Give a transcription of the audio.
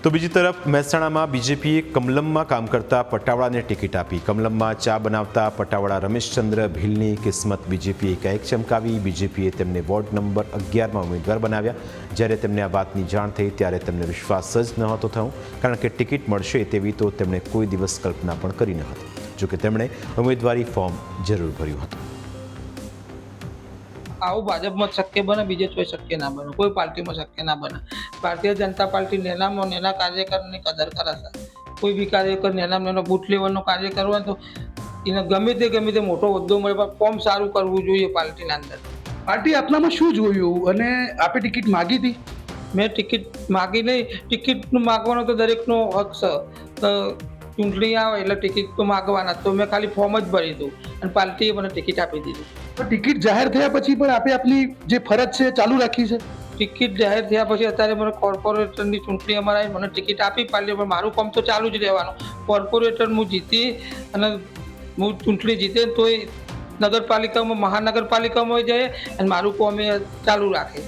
તો બીજી તરફ મહેસાણામાં બીજેપીએ કમલમમાં કામ કરતા પટાવાળાને ટિકિટ આપી. કમલમમાં ચા બનાવતા પટાવાળા રમેશચંદ્ર ભીલની કિસ્મત બીજેપીએ એકાએક ચમકાવી. બીજેપીએ તેમને વોર્ડ નંબર 11માં ઉમેદવાર બનાવ્યા. જ્યારે તેમને આ વાતની જાણ થઈ ત્યારે તેમને વિશ્વાસ જ નહોતો થયો, કારણ કે ટિકિટ મળશે તેવી તો તેમણે કોઈ દિવસ કલ્પના પણ કરી ન હતી. જોકે તેમણે ઉમેદવારી ફોર્મ જરૂર ભર્યું હતું. આવું ભાજપમાં શક્ય બને, બીજે કોઈ શક્ય ના બને, કોઈ પાર્ટીમાં શક્ય ના બને. ભારતીય જનતા પાર્ટી નેનામાં નેના કાર્યકરની કદર કરે છે. કોઈ બી કાર્યકર નેનામાં નેનો બૂથ લેવલનો કાર્યકર હોય તો એને ગમે તે મોટો હોદ્દો મળે, પણ ફોર્મ સારું કરવું જોઈએ પાર્ટીના અંદર. પાર્ટી આપનામાં શું જોયું અને આપે ટિકિટ માગી હતી? મેં ટિકિટ માગી નહીં. ટિકિટ માગવાનો તો દરેકનો હક છે. તો ચૂંટણી આવે એટલે ટિકિટ તો માગવાના, તો મેં ખાલી ફોર્મ જ ભરી દીધું અને પાર્ટીએ મને ટિકિટ આપી દીધી. ટિકિટ જાહેર થયા પછી પણ આપે આપની જે ફરજ છે ચાલુ રાખી છે? ટિકિટ જાહેર થયા પછી અત્યારે મને કોર્પોરેટરની ચૂંટણી અમારે આવી, મને ટિકિટ આપી પાડી, પણ મારું કામ તો ચાલુ જ રહેવાનું. કોર્પોરેટર હું જીતી અને હું ચૂંટણી જીતે તોય નગરપાલિકામાં મહાનગરપાલિકામાં જાય અને મારું કામ એ ચાલુ રાખે.